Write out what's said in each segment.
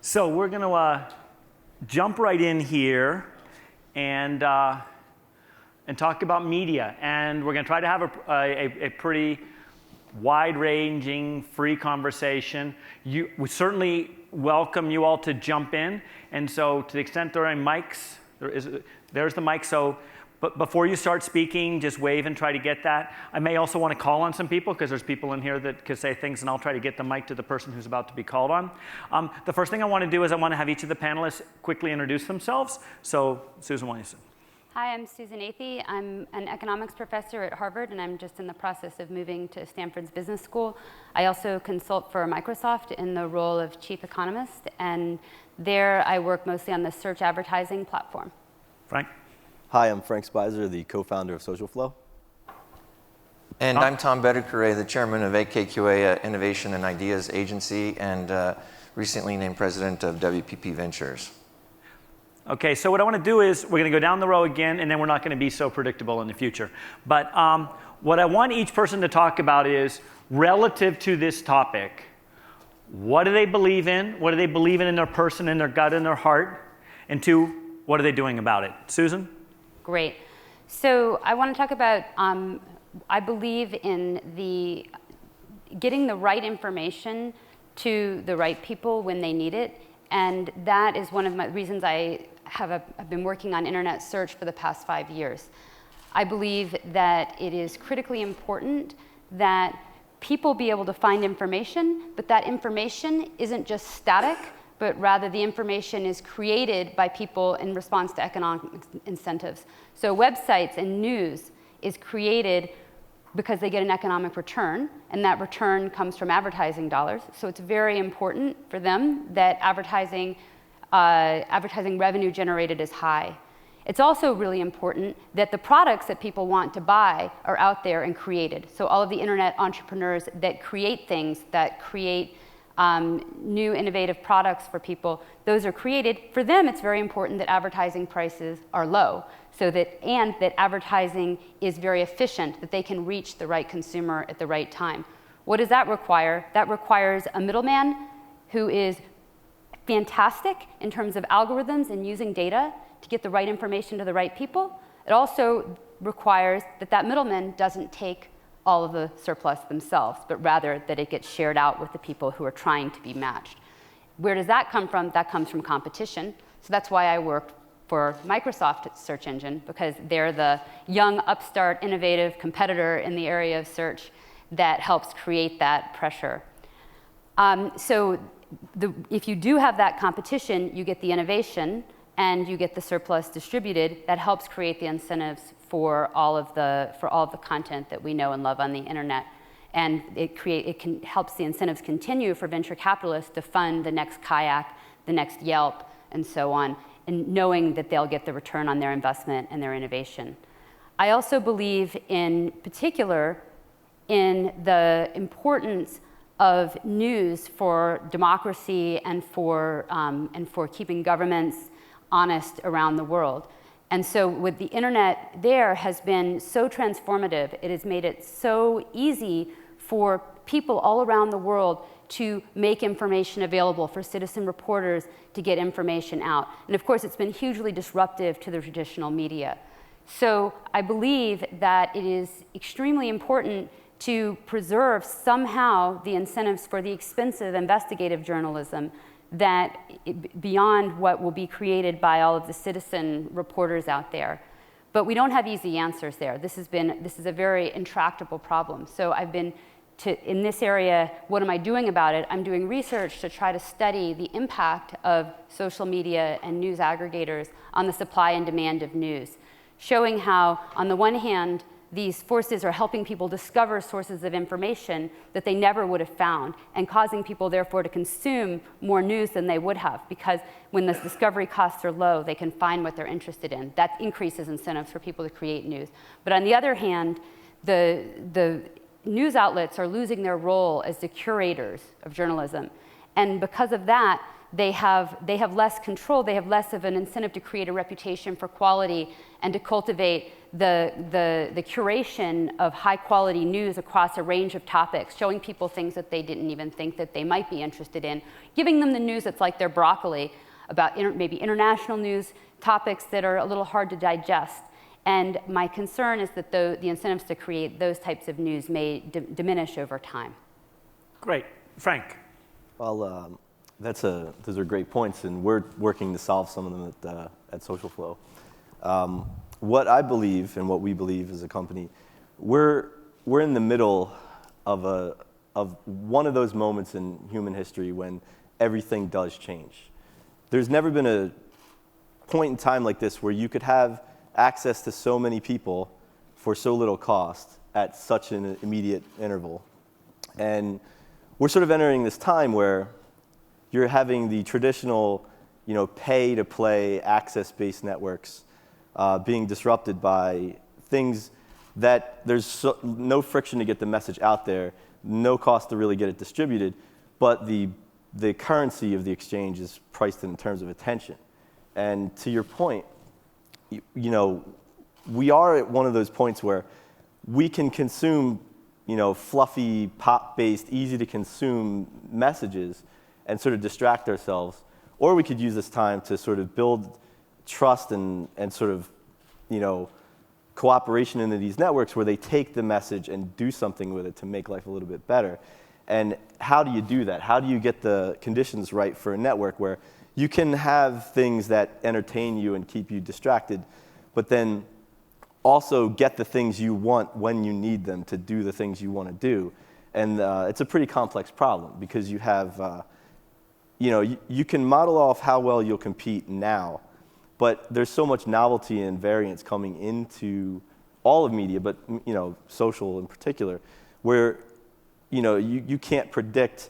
So we're going to jump right in here and talk about media. And we're going to try to have a pretty wide-ranging, free conversation. We certainly welcome you all to jump in. And so to the extent there are mics, there's the mic. So but before you start speaking, just wave and try to get that. I may also want to call on some people because there's people in here that could say things, and I'll try to get the mic to the person who's about to be called on. The first thing I want to do is I want to have each of the panelists quickly introduce themselves. So Susan, why don't you say? Hi, I'm Susan Athey. I'm an economics professor at Harvard, and I'm just in the process of moving to Stanford's business school. I also consult for Microsoft in the role of chief economist, and there I work mostly on the search advertising platform. Frank? Hi, I'm Frank Spicer, the co-founder of SocialFlow. And I'm Tom Bedecore, the chairman of AKQA Innovation and Ideas Agency, and recently named president of WPP Ventures. Okay, so what I want to do is we're going to go down the row again, and then we're not going to be so predictable in the future. But what I want each person to talk about is, relative to this topic, what do they believe in? What do they believe in their person, in their gut, in their heart? And two, what are they doing about it? Susan? Great. So I want to talk about, I believe in getting the right information to the right people when they need it. And that is one of my reasons I've been working on internet search for the past 5 years. I believe that it is critically important that people be able to find information, but that information isn't just static, but rather the information is created by people in response to economic incentives. So websites and news is created because they get an economic return, and that return comes from advertising dollars. So it's very important for them that advertising revenue generated is high. It's also really important that the products that people want to buy are out there and created. So all of the internet entrepreneurs that create things, that create new innovative products for people, those are created. For them, it's very important that advertising prices are low, and that advertising is very efficient, that they can reach the right consumer at the right time. What does that require? That requires a middleman who is fantastic in terms of algorithms and using data to get the right information to the right people. It also requires that that middleman doesn't take all of the surplus themselves, but rather that it gets shared out with the people who are trying to be matched. Where does that come from? That comes from competition. So that's why I work for Microsoft search engine, because they're the young, upstart, innovative competitor in the area of search that helps create that pressure. If you do have that competition, you get the innovation and you get the surplus distributed. That helps create the incentives for all of the content that we know and love on the internet. And it helps the incentives continue for venture capitalists to fund the next Kayak, the next Yelp, and so on, and knowing that they'll get the return on their investment and their innovation. I also believe in particular in the importance of news for democracy and for keeping governments honest around the world. And so with the internet there has been so transformative. It has made it so easy for people all around the world to make information available, for citizen reporters to get information out. And of course, it's been hugely disruptive to the traditional media. So I believe that it is extremely important to preserve somehow the incentives for the expensive investigative journalism that beyond what will be created by all of the citizen reporters out there. But we don't have easy answers there. This is a very intractable problem. So in this area, what am I doing about it? I'm doing research to try to study the impact of social media and news aggregators on the supply and demand of news, showing how, on the one hand, these forces are helping people discover sources of information that they never would have found, and causing people, therefore, to consume more news than they would have, because when the discovery costs are low, they can find what they're interested in. That increases incentives for people to create news. But on the other hand, the news outlets are losing their role as the curators of journalism. And because of that, they have less control, they have less of an incentive to create a reputation for quality and to cultivate the curation of high quality news across a range of topics, showing people things that they didn't even think that they might be interested in, giving them the news that's like their broccoli about maybe international news, topics that are a little hard to digest. And my concern is that the incentives to create those types of news may diminish over time. Great. Frank. Well, those are great points, and we're working to solve some of them at Social Flow. What I believe and what we believe as a company, we're in the middle of one of those moments in human history when everything does change. There's never been a point in time like this where you could have access to so many people for so little cost at such an immediate interval. And we're sort of entering this time where you're having the traditional, pay-to-play, access-based networks being disrupted by things that there's no friction to get the message out there, no cost to really get it distributed, but the currency of the exchange is priced in terms of attention. And to your point, we are at one of those points where we can consume, fluffy, pop-based, easy-to-consume messages and sort of distract ourselves. Or we could use this time to sort of build trust and sort of, cooperation into these networks where they take the message and do something with it to make life a little bit better. And how do you do that? How do you get the conditions right for a network where you can have things that entertain you and keep you distracted, but then also get the things you want when you need them to do the things you want to do? And it's a pretty complex problem because you have, you can model off how well you'll compete now, but there's so much novelty and variance coming into all of media, but social in particular, where you can't predict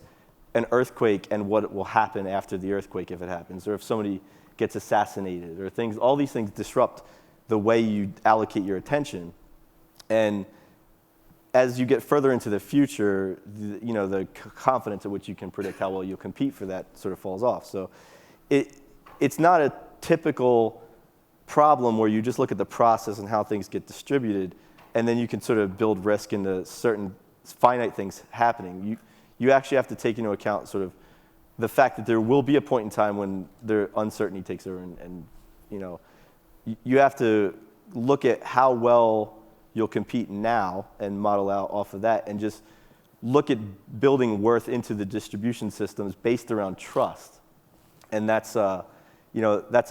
an earthquake and what will happen after the earthquake if it happens, or if somebody gets assassinated, or things. All these things disrupt the way you allocate your attention. And as you get further into the future, the confidence at which you can predict how well you'll compete for that sort of falls off. So it's not a typical problem where you just look at the process and how things get distributed, and then you can sort of build risk into certain finite things happening. You actually have to take into account sort of the fact that there will be a point in time when the uncertainty takes over, and you have to look at how well you'll compete now and model out off of that, and just look at building worth into the distribution systems based around trust. And that's a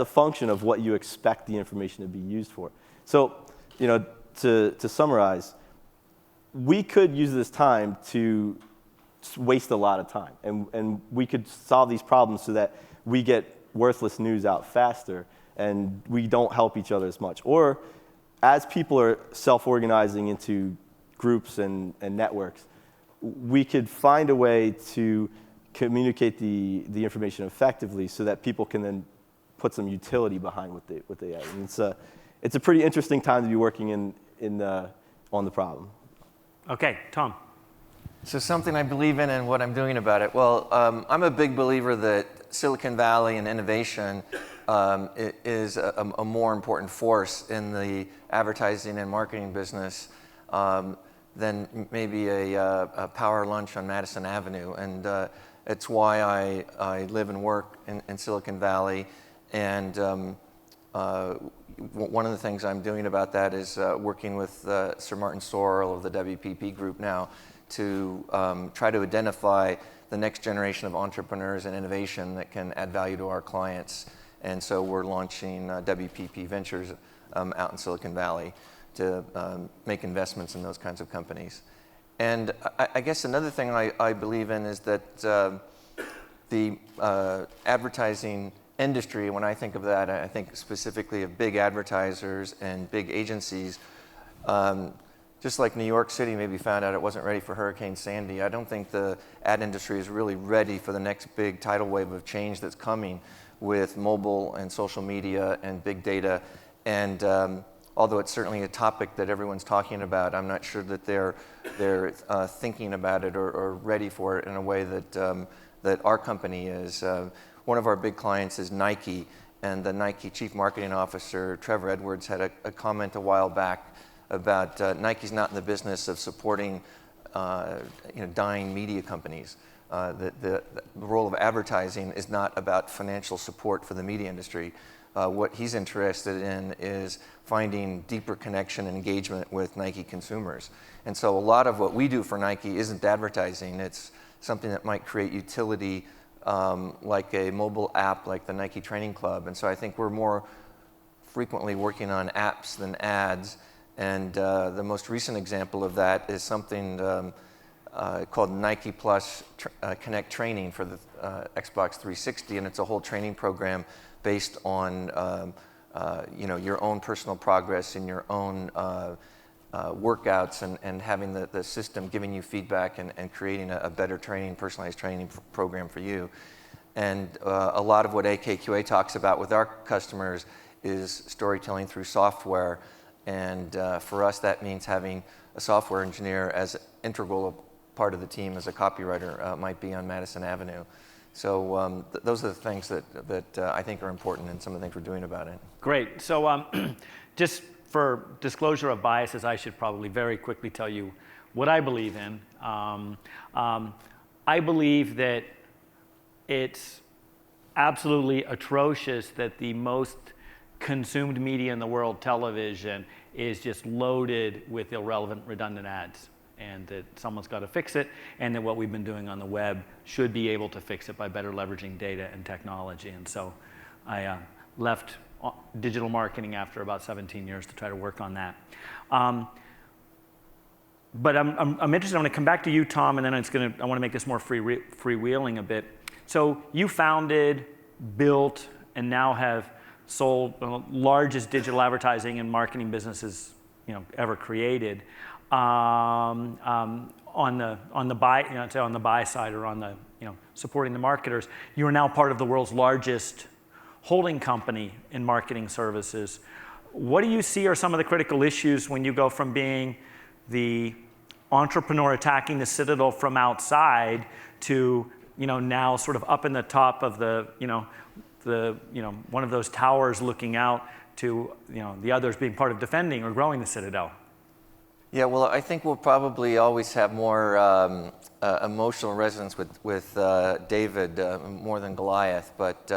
function of what you expect the information to be used for. So, to summarize, we could use this time to waste a lot of time, and we could solve these problems so that we get worthless news out faster and we don't help each other as much. Or as people are self-organizing into groups and networks, we could find a way to communicate the information effectively so that people can then put some utility behind what they add. And it's a pretty interesting time to be working on the problem. Okay, Tom. So something I believe in and what I'm doing about it. Well, I'm a big believer that Silicon Valley and innovation is a more important force in the advertising and marketing business than maybe a power lunch on Madison Avenue. And it's why I live and work in Silicon Valley. And one of the things I'm doing about that is working with Sir Martin Sorrell of the WPP Group now to try to identify the next generation of entrepreneurs and innovation that can add value to our clients. And so we're launching WPP Ventures out in Silicon Valley to make investments in those kinds of companies. And I guess another thing I believe in is that the advertising industry, when I think of that, I think specifically of big advertisers and big agencies. Just like New York City maybe found out it wasn't ready for Hurricane Sandy, I don't think the ad industry is really ready for the next big tidal wave of change that's coming with mobile and social media and big data. And although it's certainly a topic that everyone's talking about, I'm not sure that they're thinking about it or ready for it in a way that that our company is. one of our big clients is Nike, and the Nike Chief Marketing Officer, Trevor Edwards, had a comment a while back about Nike's not in the business of supporting dying media companies. The role of advertising is not about financial support for the media industry. What he's interested in is finding deeper connection and engagement with Nike consumers. And so a lot of what we do for Nike isn't advertising. It's something that might create utility, like a mobile app like the Nike Training Club. And so I think we're more frequently working on apps than ads. And the most recent example of that is something called Nike Plus Connect Training for the Xbox 360, and it's a whole training program based on your own personal progress and your own workouts, and having the system giving you feedback and creating a better training, personalized training program for you. And a lot of what AKQA talks about with our customers is storytelling through software. And for us, that means having a software engineer as integral part of the team as a copywriter might be on Madison Avenue. So those are the things that I think are important, and some of the things we're doing about it. Great. So just for disclosure of biases, I should probably very quickly tell you what I believe in. I believe that it's absolutely atrocious that the most consumed media in the world, television, is just loaded with irrelevant, redundant ads, and that someone's got to fix it, and that what we've been doing on the web should be able to fix it by better leveraging data and technology. And so I left digital marketing after about 17 years to try to work on that. But I'm interested. I'm going to come back to you, Tom, and then I want to make this more freewheeling a bit. So you founded, built, and now have sold the largest digital advertising and marketing businesses ever created. On the buy side, or on the supporting the marketers, you are now part of the world's largest holding company in marketing services. What do you see are some of the critical issues when you go from being the entrepreneur attacking the citadel from outside to now sort of up in the top of the one of those towers looking out to the others being part of defending or growing the citadel? Yeah, well, I think we'll probably always have more emotional resonance with David more than Goliath, but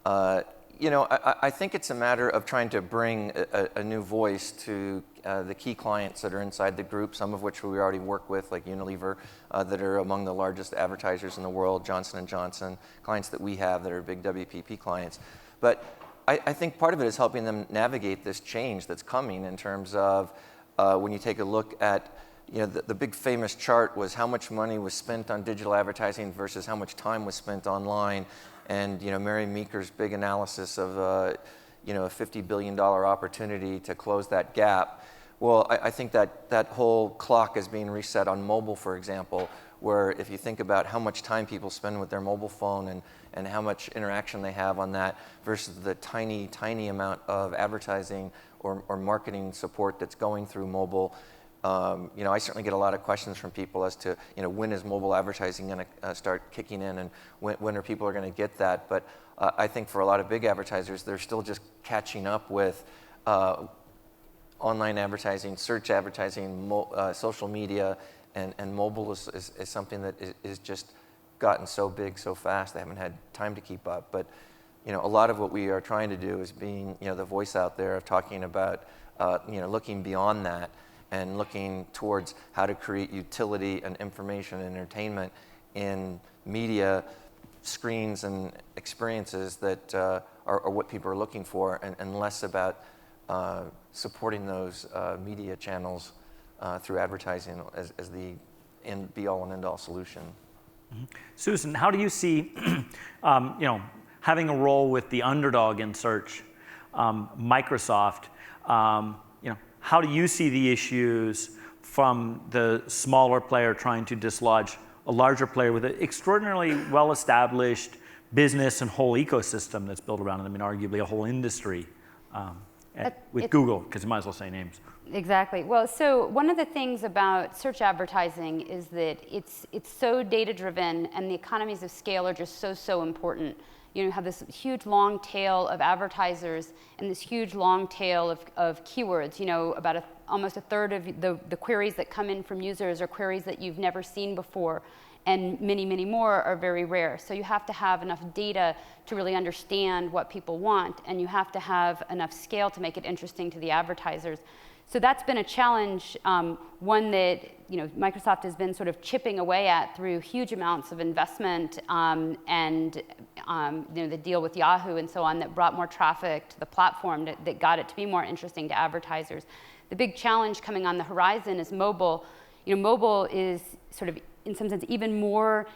I think it's a matter of trying to bring a new voice to the key clients that are inside the group, some of which we already work with, like Unilever, that are among the largest advertisers in the world, Johnson & Johnson, clients that we have that are big WPP clients. But I think part of it is helping them navigate this change that's coming in terms of when you take a look at, the big famous chart was how much money was spent on digital advertising versus how much time was spent online. And Mary Meeker's big analysis of a $50 billion opportunity to close that gap. Well, I think that whole clock is being reset on mobile, for example, where if you think about how much time people spend with their mobile phone and how much interaction they have on that versus the tiny, tiny amount of advertising or marketing support that's going through mobile. I certainly get a lot of questions from people as to, when is mobile advertising going to start kicking in, and when are people going to get that? But I think for a lot of big advertisers, they're still just catching up with online advertising, search advertising, social media, and mobile is something that is just gotten so big so fast they haven't had time to keep up. But a lot of what we are trying to do is being the voice out there of talking about looking beyond that and looking towards how to create utility and information and entertainment in media, screens, and experiences that are what people are looking for, and less about supporting those media channels through advertising as the be-all and end-all solution. Mm-hmm. Susan, how do you see having a role with the underdog in search, Microsoft? How do you see the issues from the smaller player trying to dislodge a larger player with an extraordinarily well-established business and whole ecosystem that's built around it? I mean, arguably a whole industry. with It's- Google, because you might as well say names. Exactly. Well, so one of the things about search advertising is that it's so data driven, and the economies of scale are just so important. You have this huge long tail of advertisers and this huge long tail of keywords. About almost a third of the queries that come in from users are queries that you've never seen before, and many more are very rare. So you have to have enough data to really understand what people want, and you have to have enough scale to make it interesting to the advertisers. So that's been a challenge, one that Microsoft has been sort of chipping away at through huge amounts of investment, and the deal with Yahoo and so on that brought more traffic to the platform, that got it to be more interesting to advertisers. The big challenge coming on the horizon is mobile. Mobile is sort of, in some sense, even more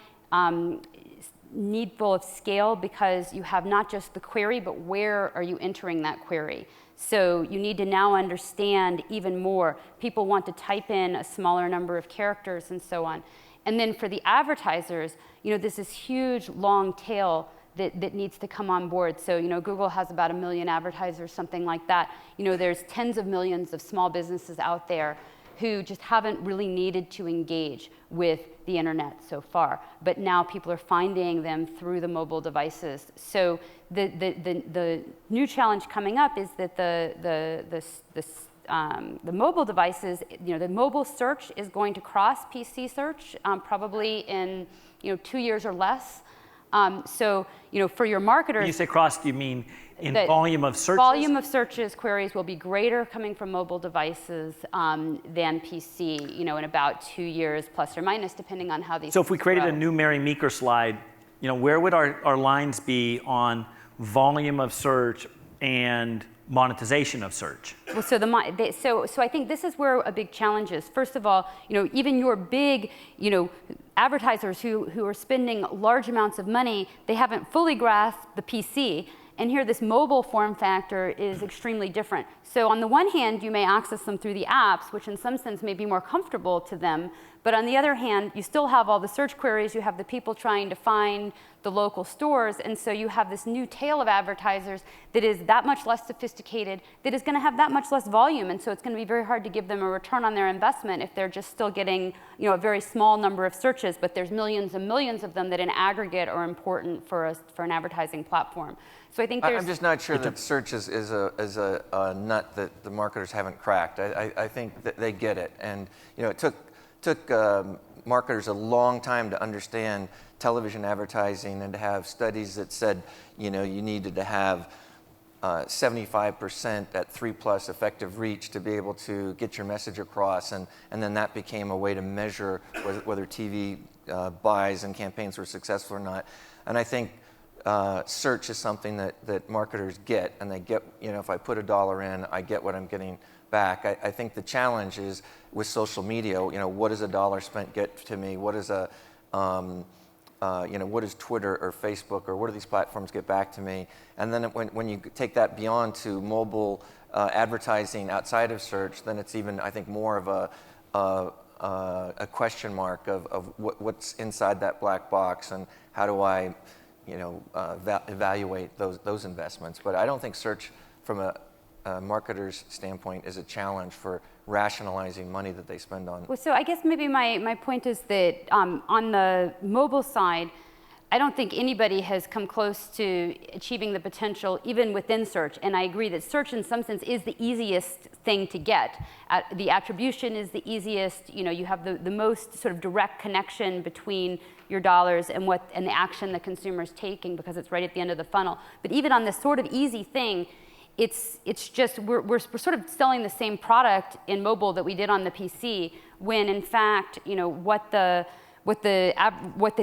needful of scale, because you have not just the query, but where are you entering that query? So you need to now understand even more. People want to type in a smaller number of characters and so on. And then for the advertisers, there's this huge long tail that needs to come on board. So Google has about 1 million advertisers, something like that. There's tens of millions of small businesses out there who just haven't really needed to engage with the internet so far. But now people are finding them through the mobile devices. So the new challenge coming up is that the mobile devices, the mobile search is going to cross PC search probably in 2 years or less. So for your marketers, When you say cross, do you mean in the volume of searches? volume of searches, queries will be greater coming from mobile devices than PC, in about 2 years, plus or minus, depending on how these. So if we created grow. a new Mary Meeker slide, where would our lines be on volume of search and monetization of search? Well, so I think this is where a big challenge is. First of all, even your big, advertisers who are spending large amounts of money, they haven't fully grasped the PC. And here, this mobile form factor is extremely different. So on the one hand, you may access them through the apps, which in some sense may be more comfortable to them. But on the other hand, you still have all the search queries. You have the people trying to find the local stores. And so you have this new tail of advertisers that is that much less sophisticated, that is going to have that much less volume. And so it's going to be very hard to give them a return on their investment if they're just still getting a very small number of searches. But there's millions and millions of them that in aggregate are important for an advertising platform. So I think I'm just not sure that search is a nut that the marketers haven't cracked. I think that they get it. And it took marketers a long time to understand television advertising and to have studies that said, you needed to have 75% at 3+ effective reach to be able to get your message across. And then that became a way to measure whether TV buys and campaigns were successful or not. And I think search is something that marketers get, and they get, if I put $1 in, I get what I'm getting back. I think the challenge is with social media, what does $1 spent get to me? What is what does Twitter or Facebook or what do these platforms get back to me? And then when you take that beyond to mobile advertising outside of search, then it's even, I think, more of a question mark of what's inside that black box, and how do I evaluate those investments. But I don't think search from a marketer's standpoint is a challenge for rationalizing money that they spend on. Well, so I guess maybe my point is that on the mobile side, I don't think anybody has come close to achieving the potential even within search. And I agree that search in some sense is the easiest thing to get. The attribution is the easiest. You have the most sort of direct connection between your dollars and the action the consumer's taking, because it's right at the end of the funnel. But even on this sort of easy thing, it's just we're sort of selling the same product in mobile that we did on the PC, when in fact what the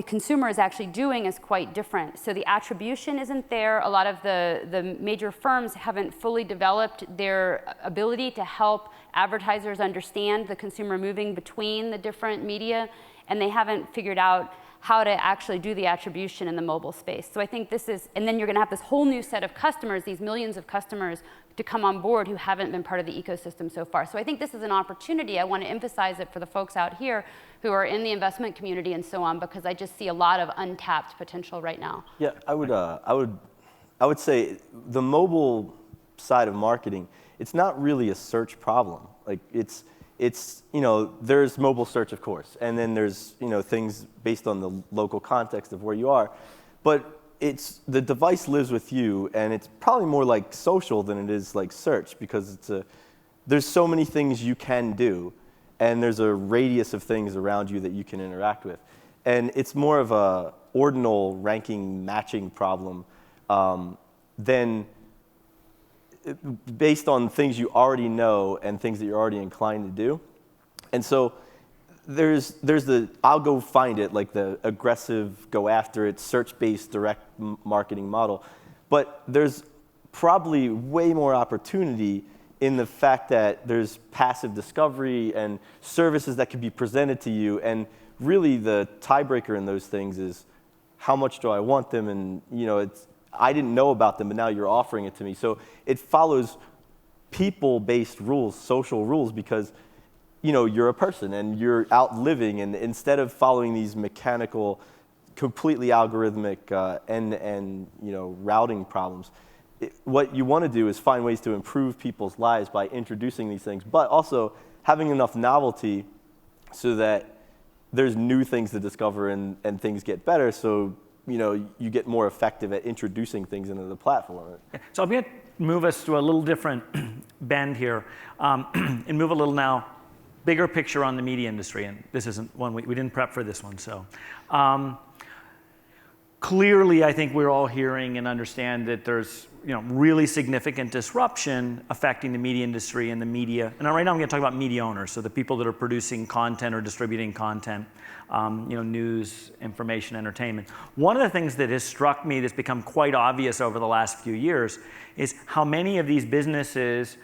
consumer is actually doing is quite different. So the attribution isn't there. A lot of the major firms haven't fully developed their ability to help advertisers understand the consumer moving between the different media, and they haven't figured out how to actually do the attribution in the mobile space. So I think this is, and then you're going to have this whole new set of customers, these millions of customers to come on board who haven't been part of the ecosystem so far. So I think this is an opportunity. I want to emphasize it for the folks out here who are in the investment community and so on, because I just see a lot of untapped potential right now. Yeah, I would say the mobile side of marketing it's not really a search problem. Like it's there's mobile search, of course, and then there's things based on the local context of where you are, but the device lives with you, and it's probably more like social than it is like search, because there's so many things you can do, and there's a radius of things around you that you can interact with. And it's more of a ordinal ranking matching problem than based on things you already know and things that you're already inclined to do. And so there's the I'll go find it, like the aggressive, go after it, search-based direct marketing model. But there's probably way more opportunity in the fact that there's passive discovery and services that can be presented to you. And really the tiebreaker in those things is, how much do I want them? And I didn't know about them, but now you're offering it to me. So it follows people-based rules, social rules, because you're a person and you're out living, and instead of following these mechanical, completely algorithmic end-to-end routing problems, what you want to do is find ways to improve people's lives by introducing these things, but also having enough novelty so that there's new things to discover and things get better, so you get more effective at introducing things into the platform. So I'm going to move us to a little different bend here, and move a little now bigger picture on the media industry. And this isn't one we didn't prep for this one. So clearly, I think we're all hearing and understand that there's really significant disruption affecting the media industry and the media. And right now I'm going to talk about media owners, so the people that are producing content or distributing content, news, information, entertainment. One of the things that has struck me that's become quite obvious over the last few years is how many of these businesses,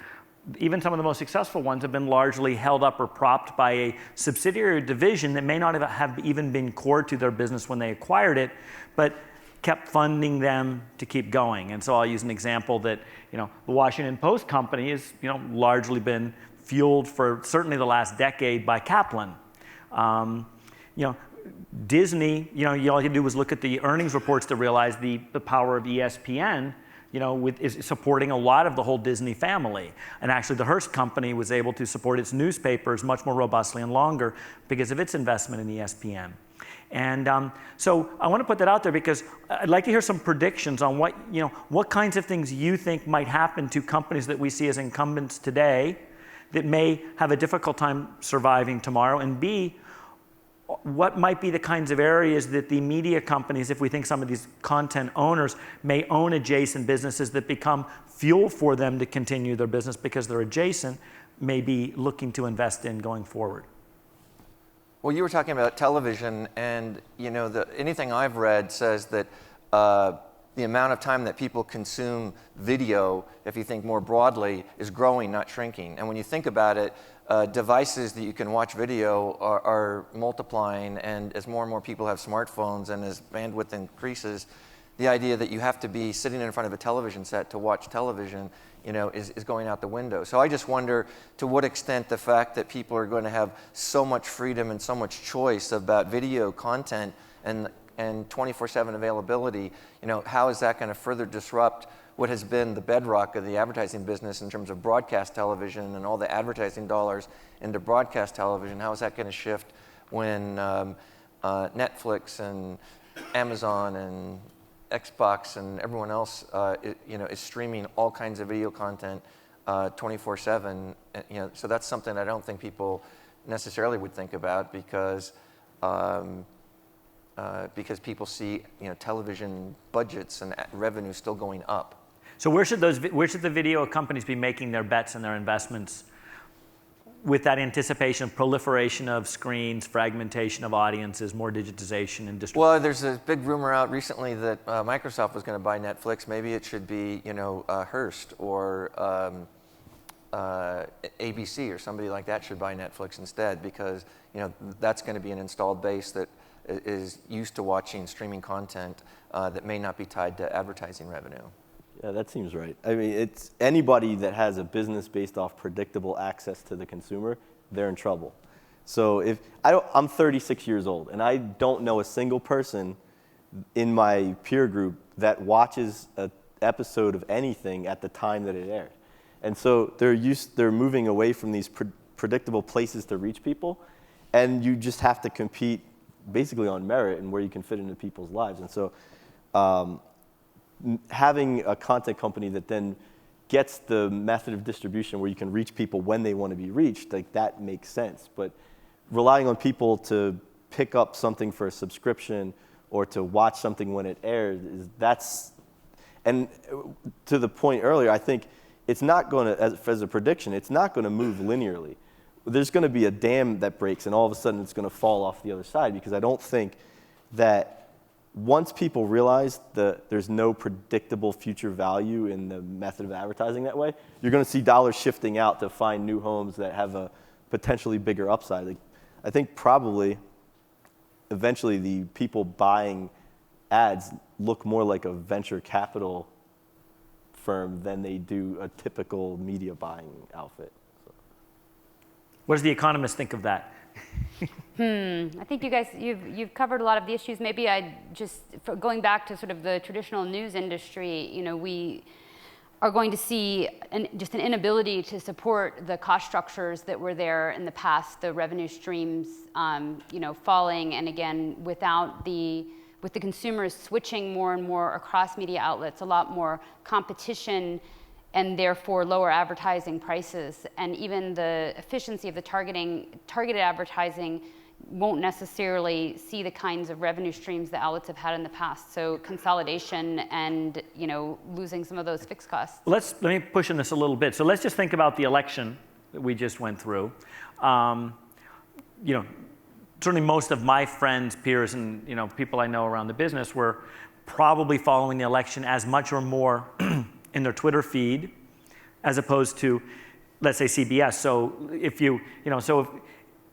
even some of the most successful ones, have been largely held up or propped by a subsidiary division that may not have even been core to their business when they acquired it, but kept funding them to keep going. And so I'll use an example that the Washington Post company has largely been fueled for certainly the last decade by Kaplan. Disney, all you had to do was look at the earnings reports to realize the power of ESPN. Is supporting a lot of the whole Disney family. And actually the Hearst company was able to support its newspapers much more robustly and longer because of its investment in ESPN. And so I want to put that out there because I'd like to hear some predictions on what kinds of things you think might happen to companies that we see as incumbents today that may have a difficult time surviving tomorrow, and B, what might be the kinds of areas that the media companies, if we think some of these content owners may own adjacent businesses that become fuel for them to continue their business because they're adjacent, may be looking to invest in going forward? Well, you were talking about television, and anything I've read says that the amount of time that people consume video, if you think more broadly, is growing, not shrinking. And when you think about it, devices that you can watch video are multiplying, and as more and more people have smartphones and as bandwidth increases, the idea that you have to be sitting in front of a television set to watch television is going out the window. So I just wonder to what extent the fact that people are going to have so much freedom and so much choice about video content and 24/7 availability, how is that going to further disrupt what has been the bedrock of the advertising business in terms of broadcast television and all the advertising dollars into broadcast television? How is that going to shift when Netflix and Amazon and Xbox and everyone else is streaming all kinds of video content 24/7? So that's something I don't think people necessarily would think about because people see television budgets and revenue still going up. So where should the video companies be making their bets and their investments with that anticipation of proliferation of screens, fragmentation of audiences, more digitization and distribution? Well, there's a big rumor out recently that Microsoft was going to buy Netflix. Maybe it should be Hearst or ABC or somebody like that should buy Netflix instead, because that's going to be an installed base that is used to watching streaming content that may not be tied to advertising revenue. Yeah, that seems right. I mean, it's anybody that has a business based off predictable access to the consumer, they're in trouble. So I'm 36 years old, and I don't know a single person in my peer group that watches an episode of anything at the time that it aired. And so they're moving away from these predictable places to reach people, and you just have to compete basically on merit and where you can fit into people's lives. And so having a content company that then gets the method of distribution where you can reach people when they want to be reached, like that makes sense. But relying on people to pick up something for a subscription or to watch something when it airs, and to the point earlier, I think it's not going to, as a prediction, it's not going to move linearly. There's going to be a dam that breaks, and all of a sudden it's going to fall off the other side, because I don't think that once people realize that there's no predictable future value in the method of advertising that way, you're going to see dollars shifting out to find new homes that have a potentially bigger upside. Like, I think probably eventually the people buying ads look more like a venture capital firm than they do a typical media buying outfit. So. What does The Economist think of that? I think you guys, you've covered a lot of the issues. Maybe going back to sort of the traditional news industry, you know, we are going to see just an inability to support the cost structures that were there in the past, the revenue streams, you know, falling, and again, with the consumers switching more and more across media outlets, a lot more competition, and therefore lower advertising prices, and even the efficiency of the targeted advertising won't necessarily see the kinds of revenue streams that outlets have had in the past. So consolidation and, you know, losing some of those fixed costs. Let me push on this a little bit. So let's just think about the election that we just went through. You know, certainly most of my friends, peers, and, you know, people I know around the business were probably following the election as much or more in their Twitter feed, as opposed to, let's say, CBS. So if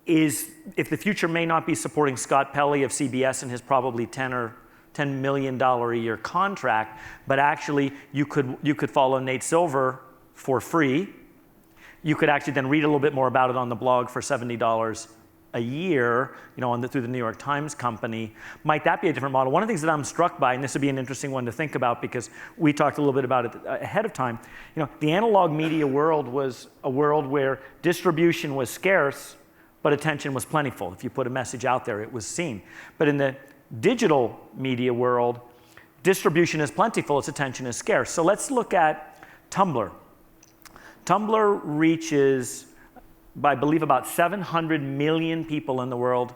if the future may not be supporting Scott Pelley of CBS and his probably $10 million a year contract, but actually you could follow Nate Silver for free. You could actually then read a little bit more about it on the blog for $70 a year, you know, through the New York Times company. Might that be a different model? One of the things that I'm struck by, and this would be an interesting one to think about because we talked a little bit about it ahead of time, you know, the analog media world was a world where distribution was scarce, but attention was plentiful. If you put a message out there, it was seen. But in the digital media world, distribution is plentiful, its attention is scarce. So let's look at Tumblr. Tumblr reaches, I believe, about 700 million people in the world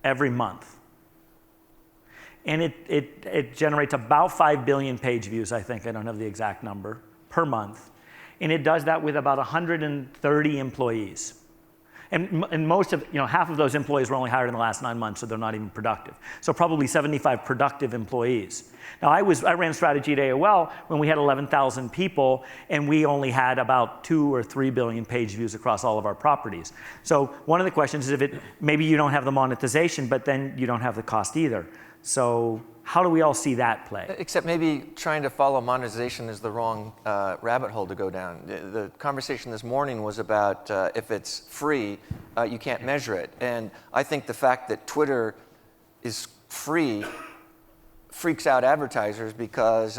every month. And it generates about 5 billion page views, I think. I don't have the exact number, per month. And it does that with about 130 employees. And most of, you know, half of those employees were only hired in the last 9 months, so they're not even productive. So probably 75 productive employees. Now, I ran strategy at AOL when we had 11,000 people, and we only had about 2 or 3 billion page views across all of our properties. So one of the questions is maybe you don't have the monetization, but then you don't have the cost either. So how do we all see that play? Except maybe trying to follow monetization is the wrong rabbit hole to go down. The conversation this morning was about if it's free, you can't measure it. And I think the fact that Twitter is free freaks out advertisers because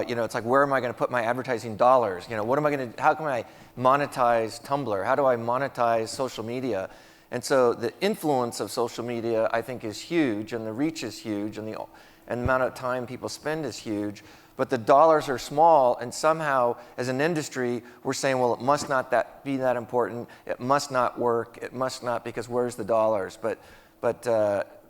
you know, it's like, where am I going to put my advertising dollars? You know, how can I monetize Tumblr? How do I monetize social media? And so the influence of social media, I think, is huge, and the reach is huge, and the amount of time people spend is huge. But the dollars are small, and somehow, as an industry, we're saying, well, it must not be that important. It must not work. It must not, because where's the dollars? But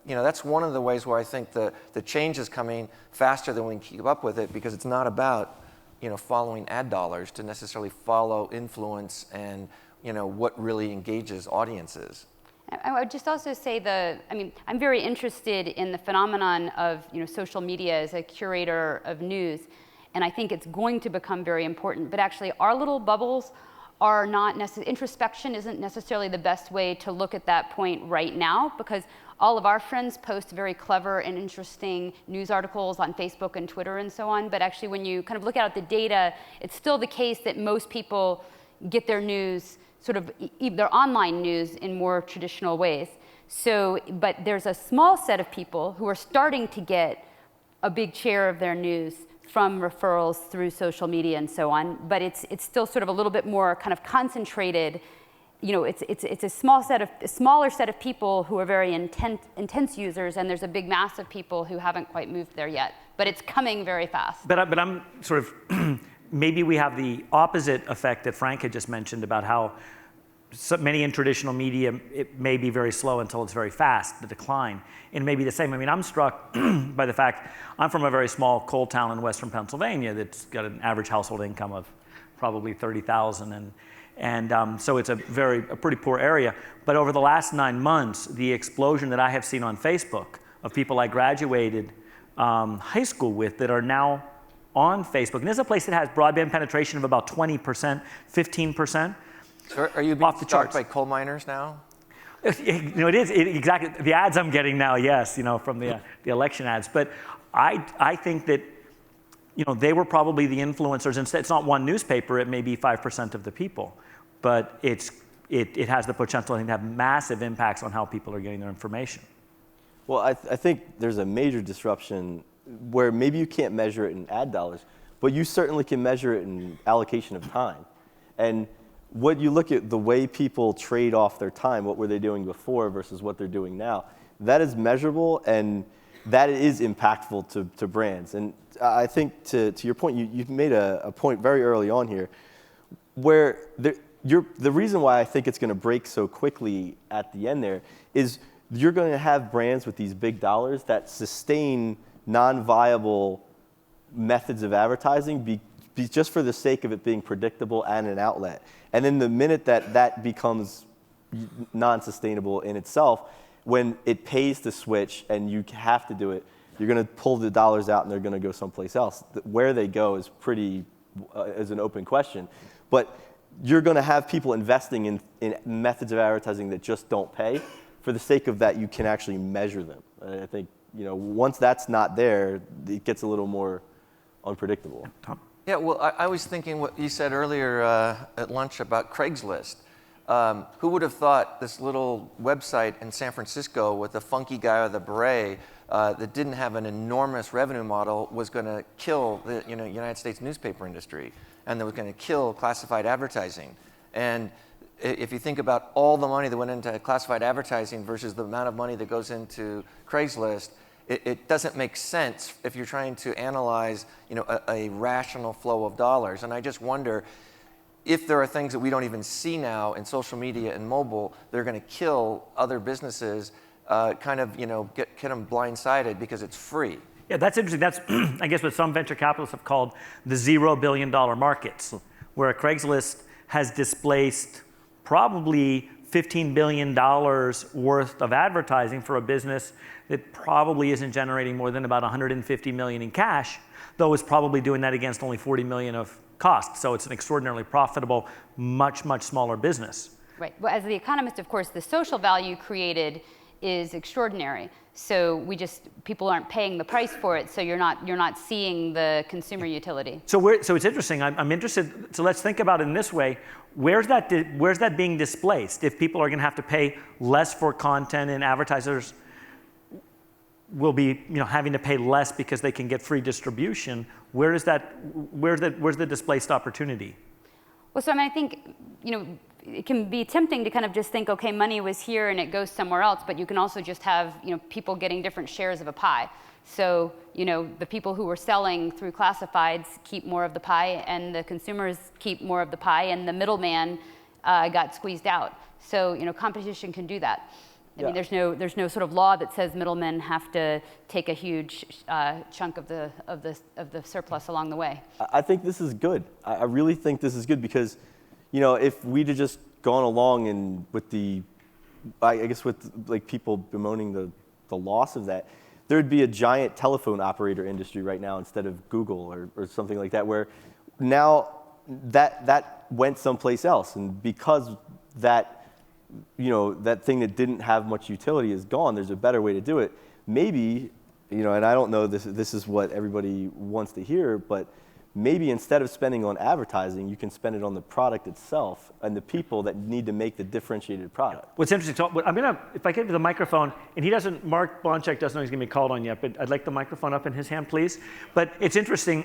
you know, that's one of the ways where I think the change is coming faster than we can keep up with it, because it's not about, you know, following ad dollars to necessarily follow influence and, you know, what really engages audiences. I would just also say I'm very interested in the phenomenon of, you know, social media as a curator of news, and I think it's going to become very important. But actually, our little bubbles are not introspection isn't necessarily the best way to look at that point right now, because all of our friends post very clever and interesting news articles on Facebook and Twitter and so on. But actually, when you kind of look at the data, it's still the case that most people get their news, sort of their online news, in more traditional ways. So, but there's a small set of people who are starting to get a big share of their news from referrals through social media and so on, but it's still sort of a little bit more kind of concentrated. You know, it's a smaller set of people who are very intense users, and there's a big mass of people who haven't quite moved there yet. But it's coming very fast. But I'm sort of, maybe we have the opposite effect that Frank had just mentioned about how so many in traditional media, it may be very slow until it's very fast, the decline. And maybe the same. I mean, I'm struck by the fact I'm from a very small coal town in western Pennsylvania that's got an average household income of probably 30,000, and so it's a pretty poor area. But over the last 9 months, the explosion that I have seen on Facebook of people I graduated high school with that are now on Facebook. And this is a place that has broadband penetration of about 20%, 15%. So are you being Off the stalked charts. by coal miners now? You know, it is exactly the ads I'm getting now. Yes, you know, from the election ads. But I think that, you know, they were probably the influencers. Instead, it's not one newspaper. It may be 5% of the people, but it has the potential, I think, to have massive impacts on how people are getting their information. Well, I think there's a major disruption where maybe you can't measure it in ad dollars, but you certainly can measure it in allocation of time. And what you look at the way people trade off their time, what were they doing before versus what they're doing now, that is measurable and that is impactful to brands. And I think to your point, you've made a point very early on here where the reason why I think it's going to break so quickly at the end there is you're going to have brands with these big dollars that sustain non-viable methods of advertising just for the sake of it being predictable and an outlet. And then the minute that becomes non-sustainable in itself, when it pays to switch and you have to do it, you're going to pull the dollars out and they're going to go someplace else. Where they go is is an open question. But you're going to have people investing in methods of advertising that just don't pay. For the sake of that, you can actually measure them. And I think, you know, once that's not there, it gets a little more unpredictable. Tom? Yeah, well, I was thinking what you said earlier at lunch about Craigslist. Who would have thought this little website in San Francisco with a funky guy with a beret that didn't have an enormous revenue model was going to kill the United States newspaper industry, and that was going to kill classified advertising. And if you think about all the money that went into classified advertising versus the amount of money that goes into Craigslist, it doesn't make sense if you're trying to analyze, you know, a rational flow of dollars. And I just wonder if there are things that we don't even see now in social media and mobile, they're going to kill other businesses, kind of, you know, get them blindsided because it's free. Yeah, that's interesting. That's, I guess, what some venture capitalists have called the $0 billion markets, where Craigslist has displaced probably $15 billion worth of advertising for a business that probably isn't generating more than about $150 million in cash, though is probably doing that against only $40 million of cost. So it's an extraordinarily profitable, much, much smaller business. Right. Well, as the economist, of course, the social value created is extraordinary. So people aren't paying the price for it. So you're not seeing the consumer utility. So it's interesting. I'm interested. So let's think about it in this way. Where's that being displaced? If people are going to have to pay less for content and advertisers will be, you know, having to pay less because they can get free distribution, where's the displaced opportunity? Well, so I mean, I think, you know, it can be tempting to kind of just think, okay, money was here and it goes somewhere else, but you can also just have, you know, people getting different shares of a pie. So, you know, the people who were selling through classifieds keep more of the pie, and the consumers keep more of the pie, and the middleman got squeezed out. So, you know, competition can do that. I mean, there's no sort of law that says middlemen have to take a huge chunk of the surplus along the way. I think this is good. I really think this is good because, you know, if we'd have just gone along and with like people bemoaning the loss of that, there'd be a giant telephone operator industry right now instead of Google or something like that, where now that went someplace else, and because that, you know, that thing that didn't have much utility is gone, there's a better way to do it. Maybe, you know, and I don't know this is what everybody wants to hear, but maybe instead of spending on advertising, you can spend it on the product itself and the people that need to make the differentiated product. What's interesting, so I'm gonna, if I get to the microphone, and he doesn't, Mark Bonchek doesn't know he's gonna be called on yet, but I'd like the microphone up in his hand, please. But it's interesting,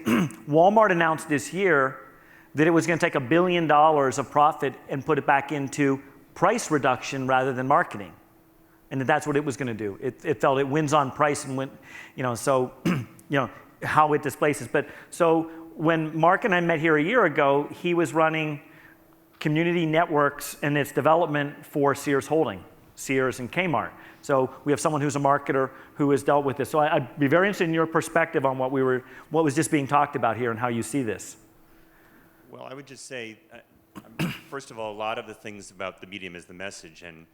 Walmart announced this year that it was gonna take $1 billion of profit and put it back into price reduction rather than marketing. And that's what it was gonna do. It felt it wins on price and went, so, how it displaces. But so when Mark and I met here a year ago, he was running community networks and its development for Sears Holding, Sears and Kmart. So we have someone who's a marketer who has dealt with this. So I'd be very interested in your perspective on what was just being talked about here and how you see this. Well, I would just say, first of all, a lot of the things about the medium is the message, and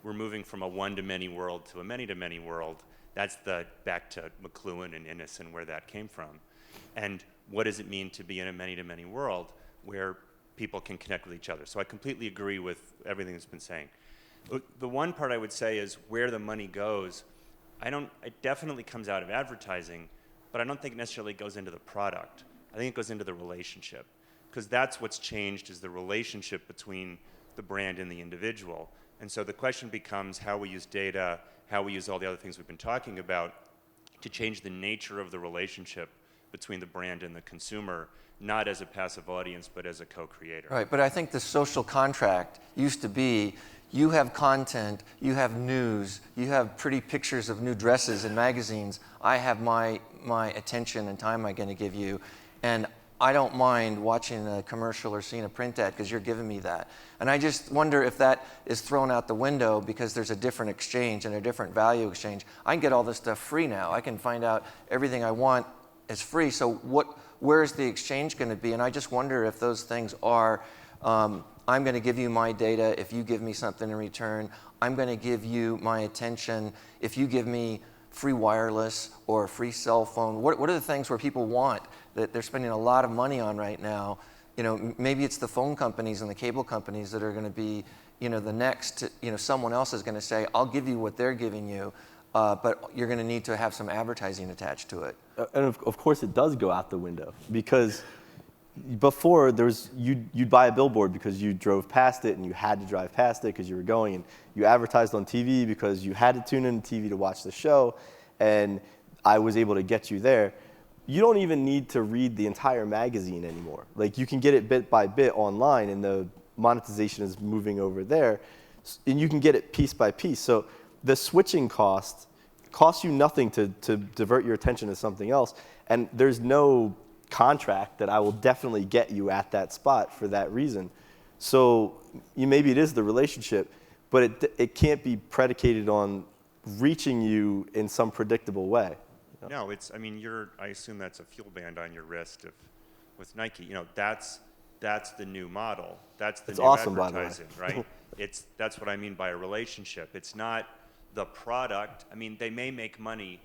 we're moving from a one-to-many world to a many-to-many world. That's back to McLuhan and Innes and where that came from. And what does it mean to be in a many-to-many world where people can connect with each other? So I completely agree with everything that's been saying. The one part I would say is where the money goes. It definitely comes out of advertising, but I don't think it necessarily goes into the product. I think it goes into the relationship, because that's what's changed, is the relationship between the brand and the individual. And so the question becomes how we use data, how we use all the other things we've been talking about to change the nature of the relationship between the brand and the consumer, not as a passive audience, but as a co-creator. Right, but I think the social contract used to be, you have content, you have news, you have pretty pictures of new dresses in magazines. I have my attention and time I'm going to give you, and I don't mind watching a commercial or seeing a print ad because you're giving me that. And I just wonder if that is thrown out the window because there's a different exchange and a different value exchange. I can get all this stuff free now. I can find out everything I want is free. So where's the exchange going to be? And I just wonder if those things are, I'm going to give you my data if you give me something in return. I'm going to give you my attention if you give me free wireless or free cell phone. What are the things where people want that they're spending a lot of money on right now? Maybe it's the phone companies and the cable companies that are going to be, the next, someone else is going to say, I'll give you what they're giving you, but you're going to need to have some advertising attached to it. And of course it does go out the window, because before you'd buy a billboard because you drove past it and you had to drive past it because you were going, and you advertised on TV because you had to tune in to TV to watch the show, and I was able to get you there. You don't even need to read the entire magazine anymore. Like, you can get it bit by bit online, and the monetization is moving over there, and you can get it piece by piece. So the switching costs you nothing to divert your attention to something else, and there's no contract that I will definitely get you at that spot for that reason. So maybe it is the relationship, but it can't be predicated on reaching you in some predictable way. No, I assume that's a fuel band on your wrist with Nike. That's the new model. That's the new awesome, advertising, right? That's what I mean by a relationship. It's not the product. They may make money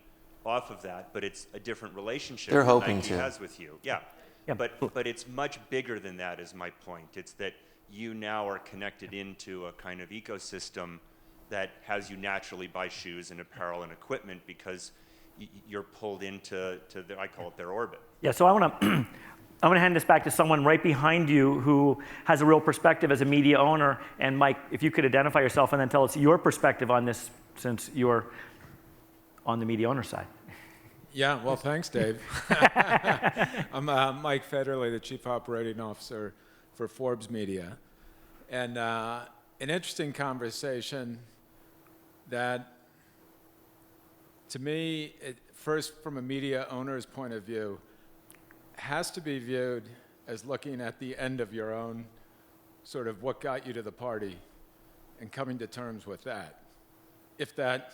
off of that, but it's a different relationship They're that hoping Nike to. has with you. Yeah. But it's much bigger than that, is my point. It's that you now are connected into a kind of ecosystem that has you naturally buy shoes and apparel and equipment because you're pulled into I call it their orbit. Yeah, so I want to hand this back to someone right behind you who has a real perspective as a media owner. And Mike, if you could identify yourself and then tell us your perspective on this, since you're on the media owner side. Yeah, well, thanks, Dave. I'm Mike Federley, the Chief Operating Officer for Forbes Media. And an interesting conversation that, to me, first from a media owner's point of view, has to be viewed as looking at the end of your own sort of what got you to the party and coming to terms with that. If that,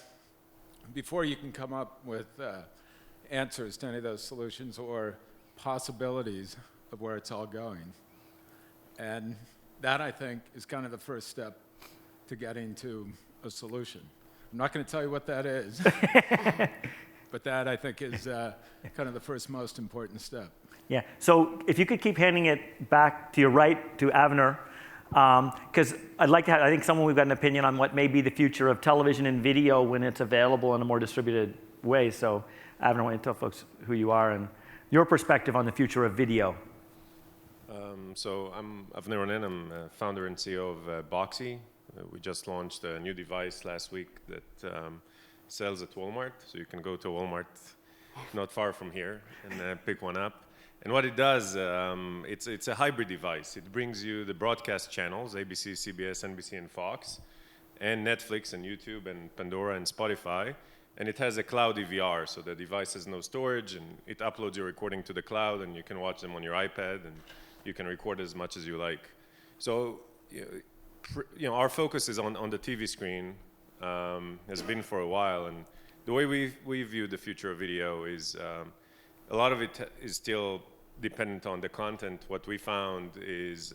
before you can come up with answers to any of those solutions or possibilities of where it's all going. And that, I think, is kind of the first step to getting to a solution. I'm not going to tell you what that is, but that, I think, is kind of the first most important step. Yeah, so if you could keep handing it back to your right to Avner, because I'd like to have, I think someone we've got an opinion on what may be the future of television and video when it's available in a more distributed way. So Avner, why don't you tell folks who you are and your perspective on the future of video. So I'm Avner Ronen. I'm founder and CEO of Boxy. We just launched a new device last week that sells at Walmart. So you can go to Walmart not far from here and pick one up. And what it does, it's a hybrid device. It brings you the broadcast channels, ABC, CBS, NBC, and Fox, and Netflix and YouTube and Pandora and Spotify. And it has a cloud DVR, so the device has no storage, and it uploads your recording to the cloud, and you can watch them on your iPad, and you can record as much as you like. So, our focus is on the TV screen, has been for a while, and the way we view the future of video is a lot of it is still dependent on the content. What we found is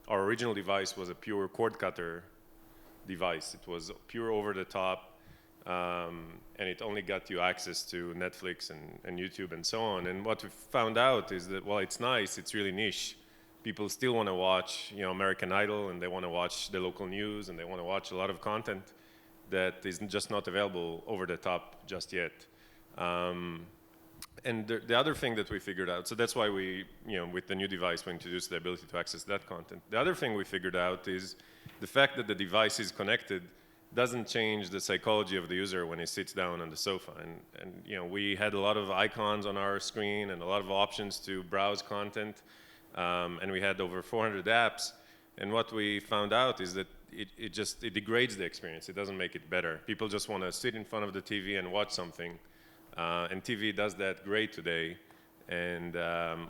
our original device was a pure cord cutter device. It was pure over the top, and it only got you access to Netflix and YouTube and so on. And what we found out is that while it's nice, it's really niche. People still want to watch, American Idol, and they want to watch the local news, and they want to watch a lot of content that is just not available over the top just yet. And the other thing that we figured out, so that's why we, with the new device, we introduced the ability to access that content. The other thing we figured out is the fact that the device is connected doesn't change the psychology of the user when he sits down on the sofa. And we had a lot of icons on our screen and a lot of options to browse content. And we had over 400 apps. And what we found out is that it degrades the experience. It doesn't make it better. People just want to sit in front of the TV and watch something. And TV does that great today. And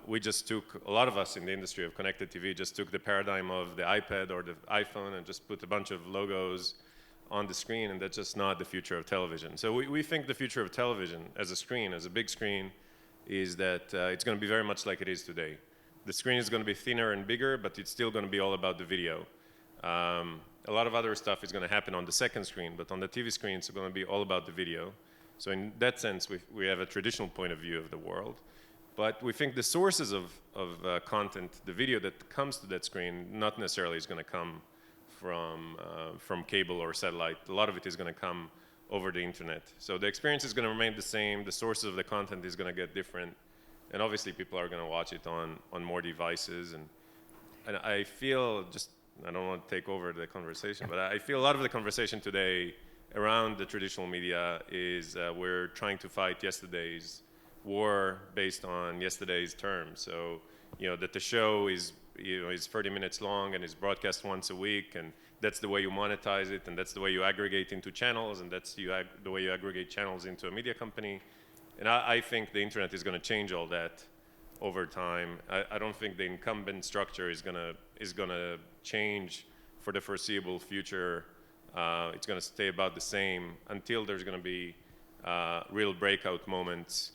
we just took, a lot of us in the industry of connected TV just took the paradigm of the iPad or the iPhone and just put a bunch of logos on the screen, and that's just not the future of television. So we think the future of television as a screen, as a big screen, is that it's going to be very much like it is today. The screen is going to be thinner and bigger, but it's still going to be all about the video. A lot of other stuff is going to happen on the second screen, but on the TV screen, it's going to be all about the video. So in that sense, we have a traditional point of view of the world. But we think the sources of content, the video that comes to that screen, not necessarily is going to come from cable or satellite. A lot of it is going to come over the internet. So the experience is going to remain the same. The sources of the content is going to get different. And obviously, people are going to watch it on more devices. And I feel I don't want to take over the conversation, but I feel a lot of the conversation today around the traditional media is we're trying to fight yesterday's war based on yesterday's terms. So, that the show is 30 minutes long and is broadcast once a week, and that's the way you monetize it, and that's the way you aggregate into channels, and that's the way you aggregate channels into a media company. And I think the internet is going to change all that over time. I don't think the incumbent structure is going to change for the foreseeable future. It's going to stay about the same until there's going to be real breakout moments